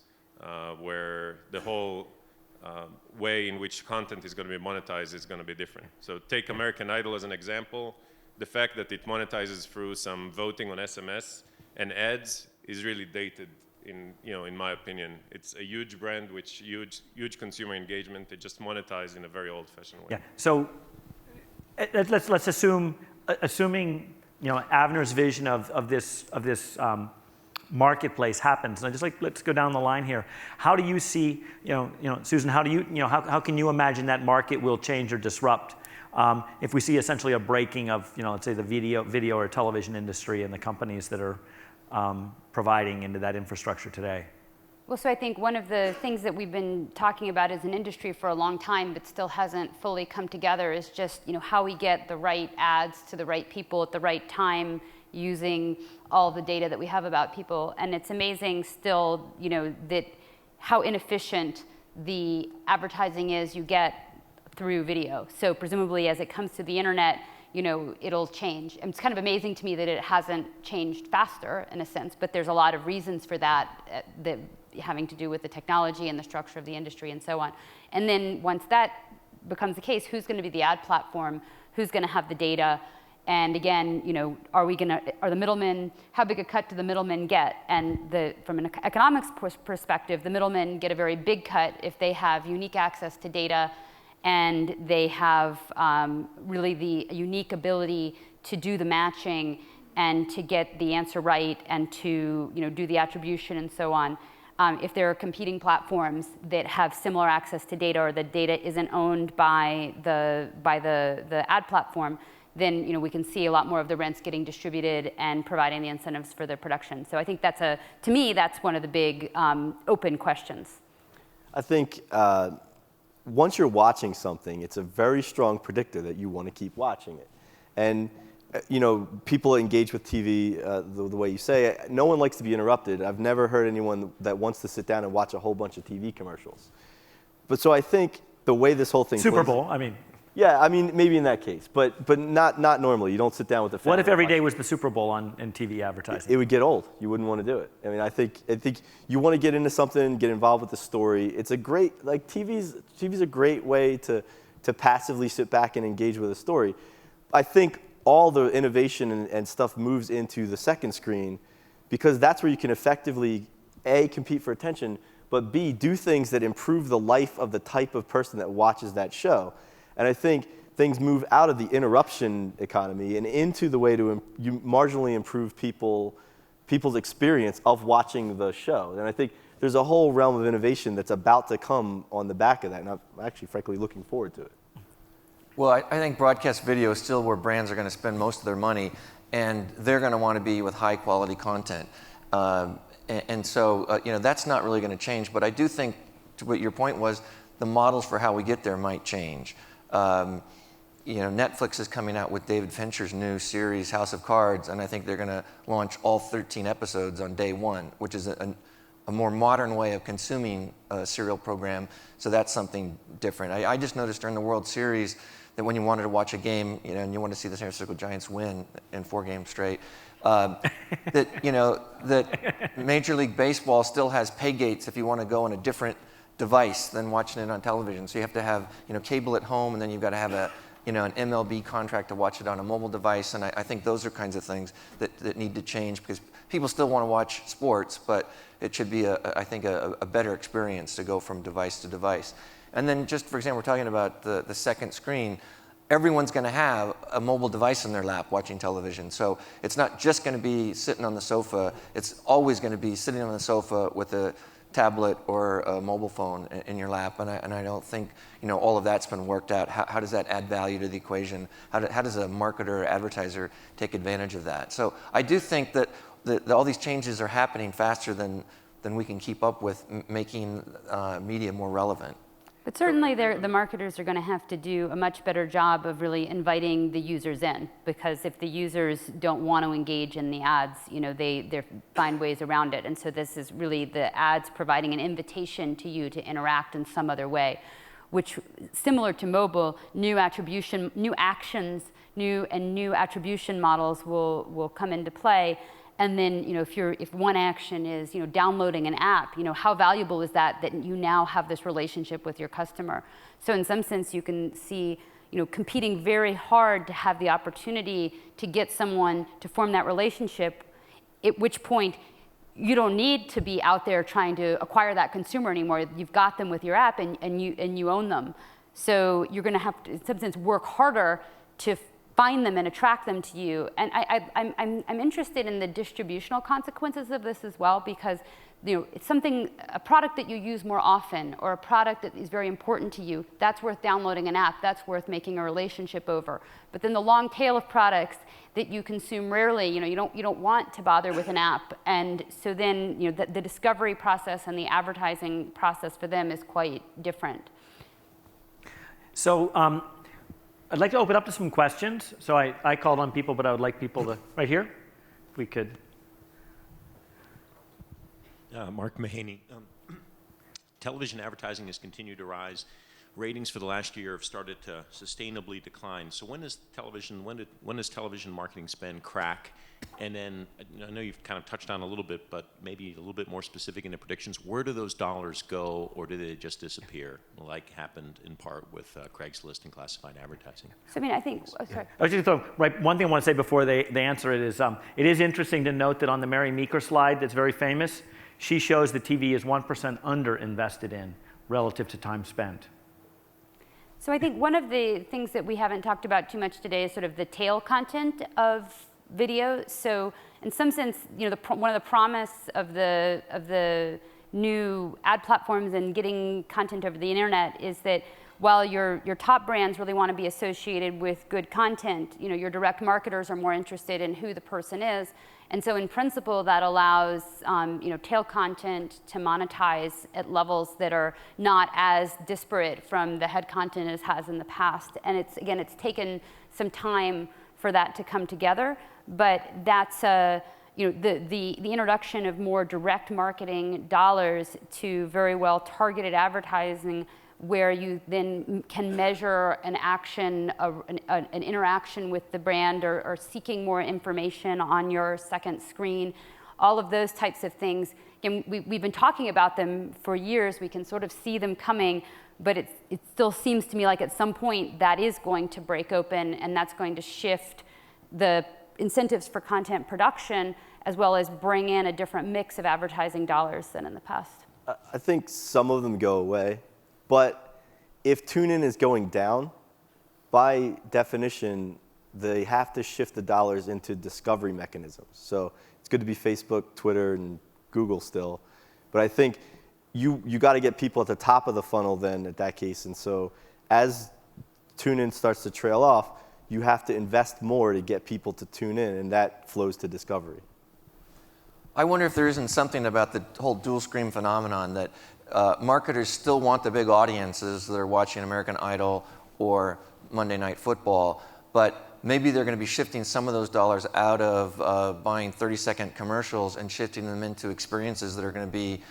where the whole way in which content is going to be monetized is going to be different. So take American Idol as an example. The fact that it monetizes through some voting on SMS and ads is really dated. In my opinion, it's a huge brand with huge consumer engagement. They just monetize in a very old-fashioned way. Yeah. So let's assuming Avner's vision of this marketplace happens. And let's go down the line here. How do you see, Susan? How do you, how can you imagine that market will change or disrupt if we see essentially a breaking of, let's say the video or television industry and the companies that are providing into that infrastructure today? Well, so I think one of the things that we've been talking about as an industry for a long time, but still hasn't fully come together, is just how we get the right ads to the right people at the right time, using all the data that we have about people. And it's amazing still, that how inefficient the advertising is you get through video. So presumably, as it comes to the internet, it'll change. And it's kind of amazing to me that it hasn't changed faster, in a sense, but there's a lot of reasons for that, that having to do with the technology and the structure of the industry and so on. And then once that becomes the case, who's going to be the ad platform? Who's going to have the data? And again, are the middlemen, how big a cut do the middlemen get? And from an economics perspective, the middlemen get a very big cut if they have unique access to data, and they have really the unique ability to do the matching and to get the answer right and to do the attribution and so on. If there are competing platforms that have similar access to data, or the data isn't owned by the ad platform, then we can see a lot more of the rents getting distributed and providing the incentives for their production. So I think to me, that's one of the big open questions. I think once you're watching something, it's a very strong predictor that you want to keep watching it. And people engage with TV the way you say. No one likes to be interrupted. I've never heard anyone that wants to sit down and watch a whole bunch of TV commercials. But so I think the way this whole thing Super plays, Bowl, I mean. Yeah, I mean, maybe in that case, but not normally. You don't sit down with the family. What if every day was the Super Bowl in TV advertising? It would get old. You wouldn't want to do it. I mean, I think you want to get into something, get involved with the story. It's a great, TV's a great way to passively sit back and engage with a story. I think all the innovation and stuff moves into the second screen because that's where you can effectively, A, compete for attention, but B, do things that improve the life of the type of person that watches that show. And I think things move out of the interruption economy and into the way to marginally improve people's experience of watching the show. And I think there's a whole realm of innovation that's about to come on the back of that, and I'm actually, frankly, looking forward to it. Well, I think broadcast video is still where brands are going to spend most of their money, and they're going to want to be with high-quality content. And so, that's not really going to change. But I do think, to what your point was, the models for how we get there might change. Netflix is coming out with David Fincher's new series, House of Cards, and I think they're going to launch all 13 episodes on day one, which is a more modern way of consuming a serial program. So that's something different. I just noticed during the World Series that when you wanted to watch a game, and you want to see the San Francisco Giants win in 4 games straight, that Major League Baseball still has pay gates if you want to go on a different device than watching it on television. So you have to have cable at home, and then you've got to have an MLB contract to watch it on a mobile device. And I think those are kinds of things that need to change because people still want to watch sports, but it should be I think a better experience to go from device to device. And then just for example, we're talking about the second screen. Everyone's going to have a mobile device in their lap watching television. So it's not just going to be sitting on the sofa. It's always going to be sitting on the sofa with a tablet or a mobile phone in your lap, and I don't think all of that's been worked out. How does that add value to the equation? How does a marketer or advertiser take advantage of that? So I do think that all these changes are happening faster than we can keep up with, making media more relevant. But certainly the marketers are going to have to do a much better job of really inviting the users in, because if the users don't want to engage in the ads, they find ways around it. And so this is really the ads providing an invitation to you to interact in some other way, which, similar to mobile, new actions, new attribution models will come into play. And then, if one action is, downloading an app, how valuable is that you now have this relationship with your customer? So in some sense, you can see, competing very hard to have the opportunity to get someone to form that relationship, at which point you don't need to be out there trying to acquire that consumer anymore. You've got them with your app and you own them. So you're going to have to, in some sense, work harder to find them and attract them to you. And I'm interested in the distributional consequences of this as well, because it's a product that you use more often, or a product that is very important to you. That's worth downloading an app. That's worth making a relationship over. But then the long tail of products that you consume rarely, you don't want to bother with an app. And so then the discovery process and the advertising process for them is quite different. So I'd like to open up to some questions. So I called on people, but I would like people to, right here, if we could. Mark Mahaney. Television advertising has continued to rise. Ratings for the last year have started to sustainably decline. So when does television marketing spend crack? And then I know you've kind of touched on a little bit, but maybe a little bit more specific in the predictions. Where do those dollars go, or do they just disappear, like happened in part with Craigslist and classified advertising? So I think, sorry. I was just going to throw, one thing I want to say before they answer it is interesting to note that on the Mary Meeker slide that's very famous, she shows the TV is 1% under invested in relative to time spent. So I think one of the things that we haven't talked about too much today is sort of the tail content of video. So in some sense, one of the promise of the new ad platforms and getting content over the internet is that while your top brands really want to be associated with good content, your direct marketers are more interested in who the person is. And so in principle, that allows tail content to monetize at levels that are not as disparate from the head content as has in the past. And it's taken some time for that to come together, but that's the introduction of more direct marketing dollars to very well targeted advertising, where you then can measure an action, an interaction with the brand, or seeking more information on your second screen. All of those types of things. Again, we've been talking about them for years. We can sort of see them coming, but it still seems to me like at some point that is going to break open, and that's going to shift the incentives for content production, as well as bring in a different mix of advertising dollars than in the past. I think some of them go away. But if TuneIn is going down, by definition, they have to shift the dollars into discovery mechanisms. So it's good to be Facebook, Twitter, and Google still. But I think you got to get people at the top of the funnel then at that case. And so as TuneIn starts to trail off, you have to invest more to get people to tune in, and that flows to discovery. I wonder if there isn't something about the whole dual screen phenomenon that marketers still want the big audiences that are watching American Idol or Monday Night Football, but maybe they're going to be shifting some of those dollars out of buying 30-second commercials and shifting them into experiences that are going to be,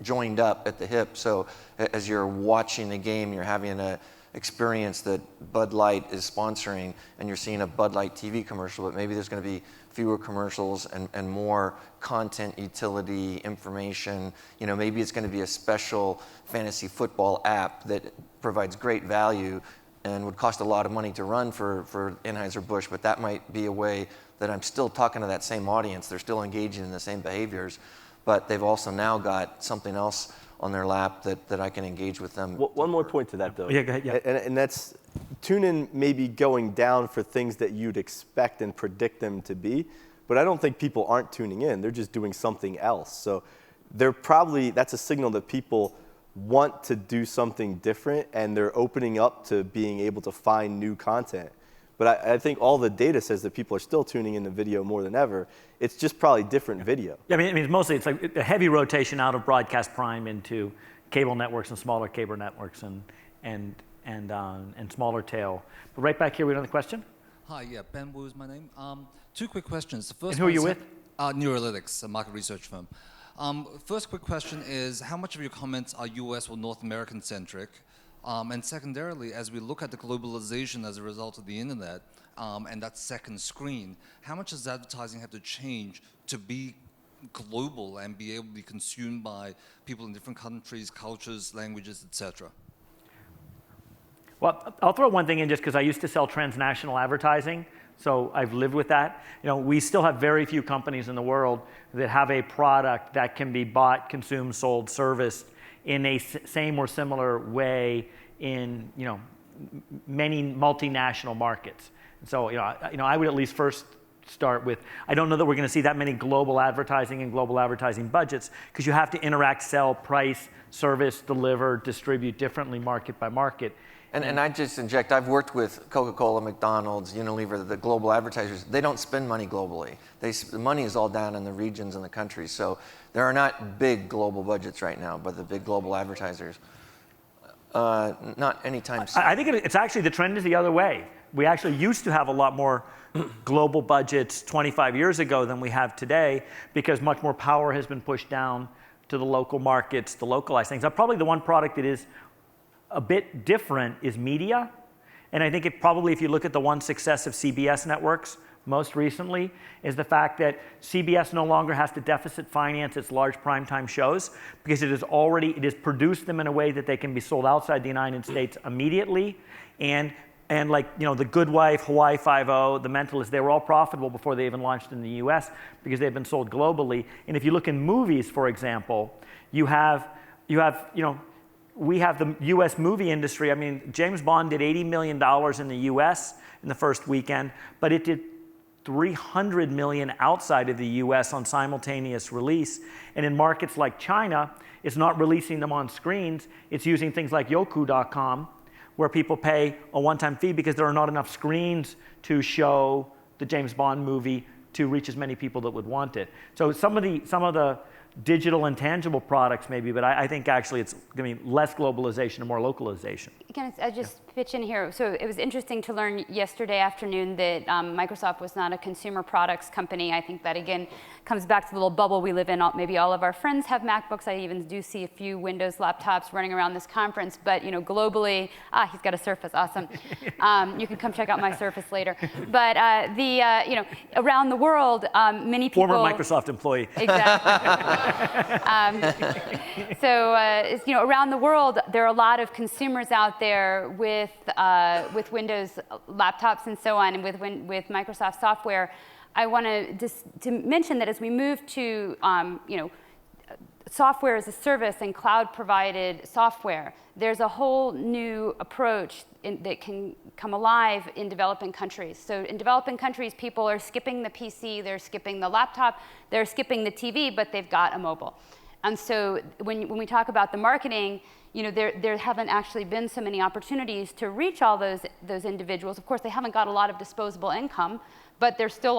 joined up at the hip. So as you're watching the game, you're having an experience that Bud Light is sponsoring, and you're seeing a Bud Light TV commercial, but maybe there's going to be fewer commercials and more content, utility, information. Maybe it's going to be a special fantasy football app that provides great value and would cost a lot of money to run for Anheuser-Busch, but that might be a way that I'm still talking to that same audience. They're still engaging in the same behaviors, but they've also now got something else on their lap that I can engage with them. One more point to that, though. Yeah, go ahead, yeah. And that's TuneIn may be going down for things that you'd expect and predict them to be, but I don't think people aren't tuning in. They're just doing something else. So that's a signal that people want to do something different, and they're opening up to being able to find new content. But I think all the data says that people are still tuning into video more than ever. It's just probably different video. Yeah, I mean, mostly it's like a heavy rotation out of broadcast prime into cable networks and smaller cable networks and smaller tail. But right back here, we have another question. Hi, yeah, Ben Wu is my name. Two quick questions. The first And who are you with? Neuralytics, a market research firm. First quick question is, how much of your comments are US or North American centric? And secondarily, as we look at the globalization as a result of the internet and that second screen, how much does advertising have to change to be global and be able to be consumed by people in different countries, cultures, languages, etc.? Well, I'll throw one thing in just because I used to sell transnational advertising, so I've lived with that. We still have very few companies in the world that have a product that can be bought, consumed, sold, serviced in a same or similar way in many multinational markets. And so I would at least first start with, I don't know that we're going to see that many global advertising and global advertising budgets, because you have to interact, sell, price, service, deliver, distribute differently market by market. And I just inject, I've worked with Coca-Cola, McDonald's, Unilever, the global advertisers. They don't spend money globally. The money is all down in the regions and the countries. So there are not big global budgets right now, but the big global advertisers. Not anytime soon. I think it's actually, the trend is the other way. We actually used to have a lot more global budgets 25 years ago than we have today, because much more power has been pushed down to the local markets, to localize things. Now, probably the one product that is a bit different is media. And I think if you look at the one success of CBS networks most recently, is the fact that CBS no longer has to deficit finance its large primetime shows, because it has produced them in a way that they can be sold outside the United States immediately. And like, The Good Wife, Hawaii Five-0, The Mentalist, they were all profitable before they even launched in the US, because they've been sold globally. And if you look in movies, for example, we have the US movie industry. I mean, James Bond did $80 million in the US in the first weekend, but it did 300 million outside of the US on simultaneous release. And in markets like China, it's not releasing them on screens. It's using things like Youku.com, where people pay a one-time fee because there are not enough screens to show the James Bond movie to reach as many people that would want it. So some of the digital and tangible products maybe, but I think actually it's going to be less globalization and more localization. Can I just pitch in here? So it was interesting to learn yesterday afternoon that Microsoft was not a consumer products company. I think that, again, comes back to the little bubble we live in. Maybe all of our friends have MacBooks. I even do see a few Windows laptops running around this conference. But globally, he's got a Surface, awesome. You can come check out my Surface later. But around the world, many people. Former Microsoft employee. Exactly. Around the world, there are a lot of consumers out there with Windows laptops and so on, and with Microsoft software. I want to mention that as we move to software as a service and cloud-provided software, there's a whole new approach that can come alive in developing countries. So in developing countries, people are skipping the PC, they're skipping the laptop, they're skipping the TV, but they've got a mobile. And so when we talk about the marketing, there haven't actually been so many opportunities to reach all those individuals. Of course, they haven't got a lot of disposable income, but there still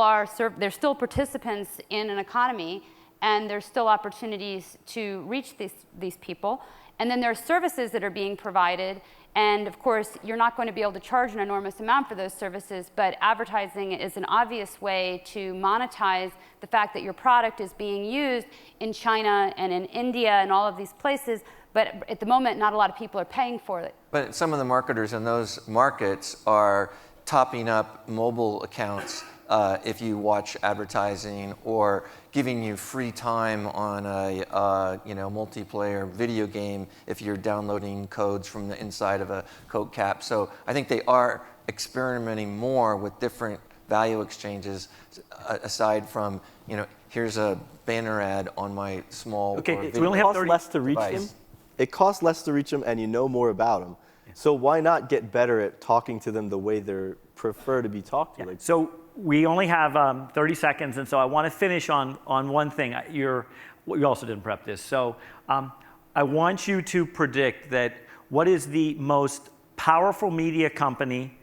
they're still participants in an economy, and there's still opportunities to reach these people. And then there are services that are being provided. And of course, you're not going to be able to charge an enormous amount for those services, but advertising is an obvious way to monetize the fact that your product is being used in China and in India and all of these places. But at the moment, not a lot of people are paying for it. But some of the marketers in those markets are topping up mobile accounts if you watch advertising, or giving you free time on a multiplayer video game if you're downloading codes from the inside of a Coke cap. So I think they are experimenting more with different value exchanges aside from here's a banner ad on my small. Okay, or so video we only have costs less to reach device. them. It costs less to reach them, and you know more about them. So why not get better at talking to them the way they prefer to be talked to? Yeah. So we only have 30 seconds, and so I want to finish on one thing. You also didn't prep this. So I want you to predict that what is the most powerful media company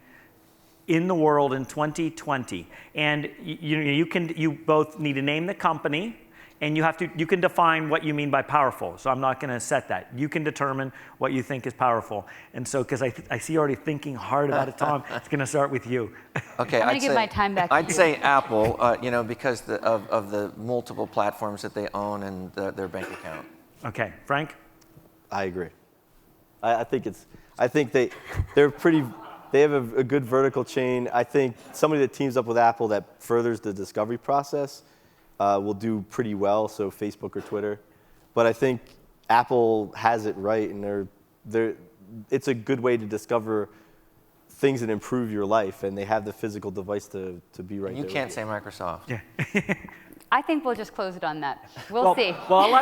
in the world in 2020. And you both need to name the company, and you can define what you mean by powerful. So I'm not going to set that. You can determine what you think is powerful. And so, because I see you already thinking hard about it, Tom, it's going to start with you. Okay, I'm going to give my time back to I'd you. say Apple, because of the multiple platforms that they own and their bank account. Okay, Frank? I agree. I think they have a good vertical chain. I think somebody that teams up with Apple that furthers the discovery process will do pretty well, so Facebook or Twitter. But I think Apple has it right, and it's a good way to discover things that improve your life, and they have the physical device to be right there. You can't say Microsoft. Yeah. I think we'll just close it on that. We'll see. Well,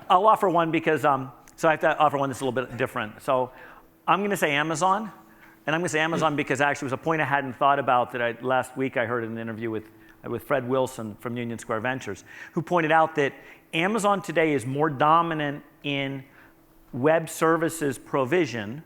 I'll offer one because, so I have to offer one that's a little bit different. So I'm going to say Amazon, and I'm going to say Amazon because actually it was a point I hadn't thought about that last week I heard in an interview with Fred Wilson from Union Square Ventures, who pointed out that Amazon today is more dominant in web services provision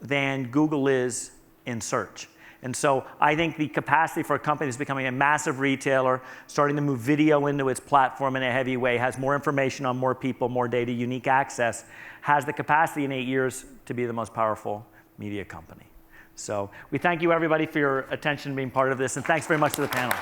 than Google is in search. And so I think the capacity for a company that's becoming a massive retailer, starting to move video into its platform in a heavy way, has more information on more people, more data, unique access, has the capacity in 8 years to be the most powerful media company. So we thank you, everybody, for your attention and being part of this, and thanks very much to the panel.